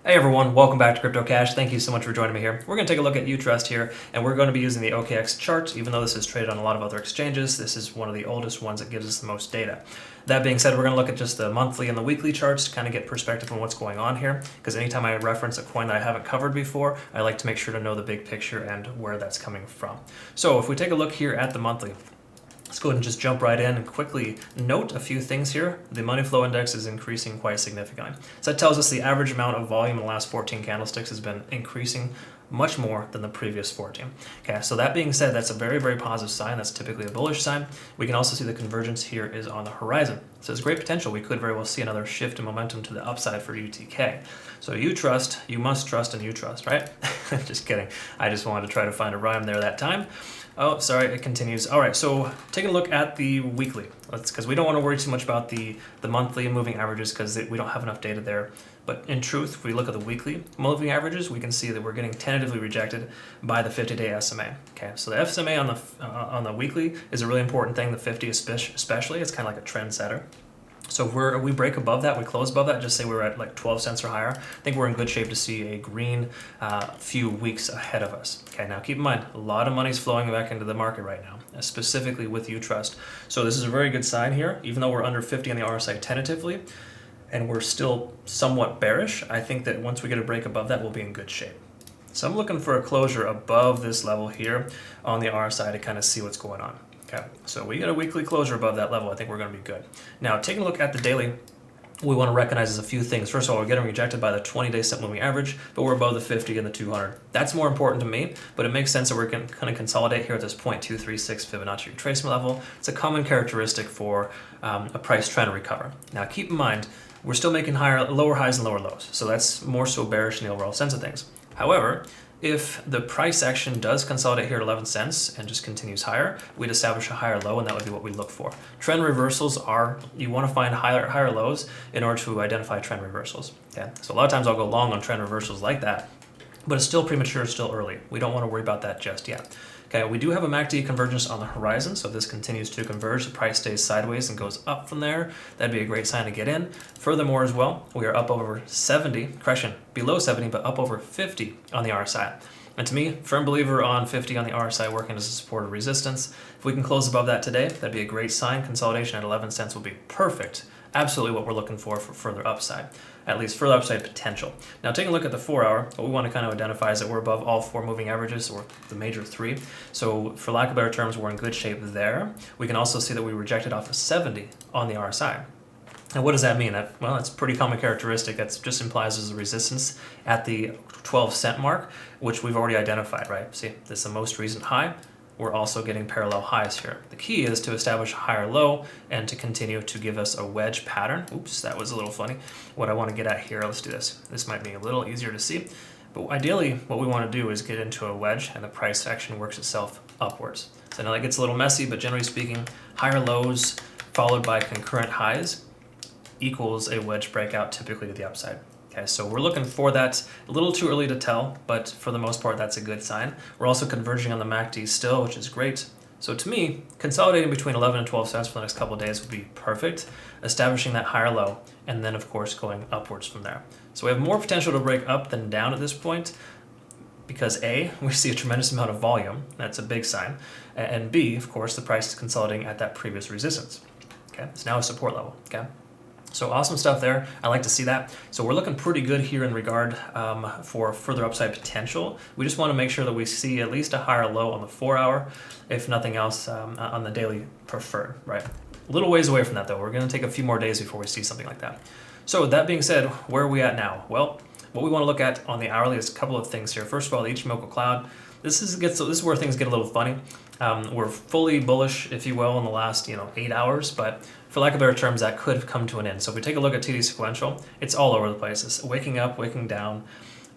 Hey everyone, welcome back to Crypto Cash. Thank you so much for joining me here. We're going to take a look at Utrust here, and we're going to be using the OKX chart. Even though this is traded on a lot of other exchanges, this is one of the oldest ones that gives us the most data. That being said, we're going to look at just the monthly and the weekly charts to kind of get perspective on what's going on here, because anytime I reference a coin that I haven't covered before, I like to make sure to know the big picture and where that's coming from. So if we take a look here at the monthly, let's go ahead and just jump right in and quickly note a few things here. The money flow index is increasing quite significantly. So that tells us the average amount of volume in the last 14 candlesticks has been increasing much more than the previous 14. Okay, so that being said, that's a very, very positive sign. That's typically a bullish sign. We can also see the convergence here is on the horizon. So there's great potential. We could very well see another shift in momentum to the upside for UTK. So you trust, you must trust, and you trust, right? Just kidding. I just wanted to try to find a rhyme there that time. Oh, sorry, it continues. All right, so taking a look at the weekly, because we don't want to worry too much about the monthly moving averages because we don't have enough data there. But in truth, if we look at the weekly moving averages, we can see that we're getting tentatively rejected by the 50-day SMA. Okay, so the SMA on the weekly is a really important thing. The 50 especially, it's kind of like a trend setter. So if we break above that, we close above that, just say we're at like 12 cents or higher, I think we're in good shape to see a green few weeks ahead of us. Okay, now keep in mind, a lot of money's flowing back into the market right now, specifically with Utrust. So this is a very good sign here, even though we're under 50 on the RSI tentatively, and we're still somewhat bearish. I think that once we get a break above that, we'll be in good shape. So I'm looking for a closure above this level here on the RSI to kind of see what's going on. Okay, so we get a weekly closure above that level, I think we're going to be good. Now, taking a look at the daily, we want to recognize a few things. First of all, we're getting rejected by the 20-day set moving average, but we're above the 50 and the 200. That's more important to me, but it makes sense that we're going to kind of consolidate here at this 0.236 Fibonacci retracement level. It's a common characteristic for a price trying to recover. Now, keep in mind, we're still making lower highs and lower lows, so that's more so bearish in the overall sense of things. However, if the price action does consolidate here at 11 cents and just continues higher, we'd establish a higher low, and that would be what we look for. Trend reversals are, you want to find higher lows in order to identify trend reversals. Okay, so a lot of times I'll go long on trend reversals like that, but it's still premature, still early. We don't want to worry about that just yet. Okay, we do have a MACD convergence on the horizon, so if this continues to converge, the price stays sideways and goes up from there, that'd be a great sign to get in. Furthermore as well, we are up over 70, correction, below 70, but up over 50 on the RSI. And to me, firm believer on 50 on the RSI working as a support or resistance. If we can close above that today, that'd be a great sign. Consolidation at 11 cents will be perfect. Absolutely what we're looking for further upside, at least further upside potential. Now taking a look at the 4 hour, what we want to kind of identify is that we're above all 4 moving averages, or the major 3. So for lack of better terms, we're in good shape there. We can also see that we rejected off of 70 on the RSI. And what does that mean? Well, that's a pretty common characteristic. That just implies there's a resistance at the 12 cent mark, which we've already identified, right? See, this is the most recent high. We're also getting parallel highs here. The key is to establish a higher low and to continue to give us a wedge pattern. Oops, that was a little funny. What I want to get at here, let's do this. This might be a little easier to see. But ideally, what we want to do is get into a wedge, and the price action works itself upwards. So now that gets a little messy, but generally speaking, higher lows followed by concurrent highs equals a wedge breakout, typically to the upside. Okay, so we're looking for that. A little too early to tell, but for the most part, that's a good sign. We're also converging on the MACD still, which is great. So to me, consolidating between 11 and 12 cents for the next couple of days would be perfect, establishing that higher low, and then of course going upwards from there. So we have more potential to break up than down at this point, because A, we see a tremendous amount of volume, that's a big sign, and B, of course, the price is consolidating at that previous resistance. Okay, it's now a support level. Okay. So awesome stuff there. I like to see that. So we're looking pretty good here in regard for further upside potential. We just want to make sure that we see at least a higher low on the 4 hour, if nothing else on the daily preferred, right? A little ways away from that though. We're going to take a few more days before we see something like that. So with that being said, where are we at now? Well, what we want to look at on the hourly is a couple of things here. First of all, the Ichimoku cloud. This is where things get a little funny. We're fully bullish, if you will, in the last 8 hours, but for lack of better terms, that could come to an end. So if we take a look at TD sequential, it's all over the place. It's waking up, waking down.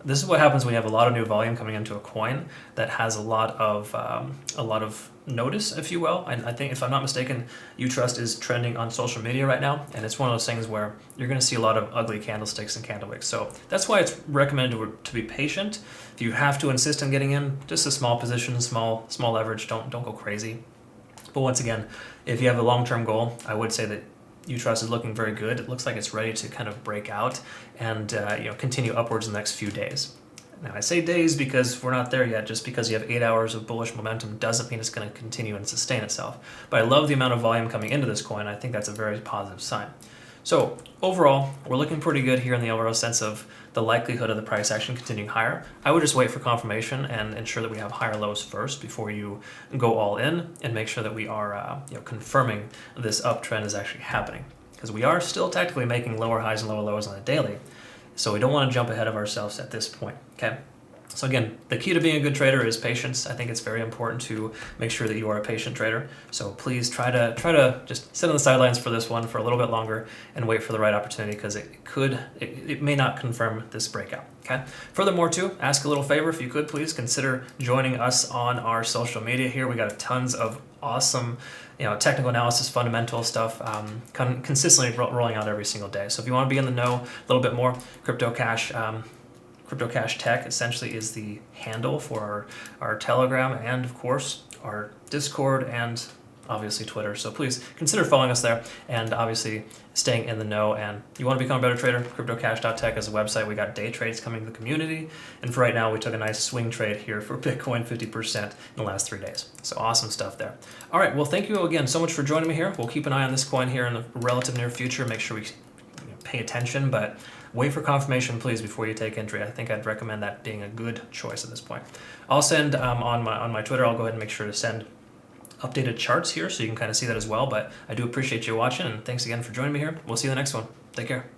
This is what happens when you have a lot of new volume coming into a coin that has a lot of notice, if you will. I think, if I'm not mistaken, Utrust is trending on social media right now, and it's one of those things where you're going to see a lot of ugly candlesticks and candle wicks. So that's why it's recommended to be patient. If you have to insist on getting in, just a small position, small leverage. Don't go crazy. But once again, if you have a long-term goal, I would say that Utrust is looking very good. It looks like it's ready to kind of break out and continue upwards in the next few days. Now, I say days because we're not there yet. Just because you have 8 hours of bullish momentum doesn't mean it's going to continue and sustain itself. But I love the amount of volume coming into this coin. I think that's a very positive sign. So overall, we're looking pretty good here in the overall sense of the likelihood of the price action continuing higher. I would just wait for confirmation and ensure that we have higher lows first before you go all in, and make sure that we are confirming this uptrend is actually happening. Because we are still technically making lower highs and lower lows on a daily. So we don't want to jump ahead of ourselves at this point, okay? So again, the key to being a good trader is patience. I think it's very important to make sure that you are a patient trader. So please try to just sit on the sidelines for this one for a little bit longer and wait for the right opportunity, because it may not confirm this breakout, okay? Furthermore too, ask a little favor, if you could please consider joining us on our social media here. We got tons of awesome technical analysis, fundamental stuff, consistently rolling out every single day. So if you want to be in the know a little bit more, Crypto Cash Tech essentially is the handle for our Telegram and, of course, our Discord and obviously Twitter. So please consider following us there and obviously staying in the know. And you want to become a better trader, cryptocash.tech is a website. We got day trades coming to the community. And for right now, we took a nice swing trade here for Bitcoin, 50% in the last 3 days. So awesome stuff there. All right, well, thank you again so much for joining me here. We'll keep an eye on this coin here in the relative near future. Make sure we pay attention, but wait for confirmation, please, before you take entry. I think I'd recommend that being a good choice at this point. I'll send on my Twitter, I'll go ahead and make sure to send updated charts here so you can kind of see that as well. But I do appreciate you watching, and thanks again for joining me here. We'll see you in the next one. Take care.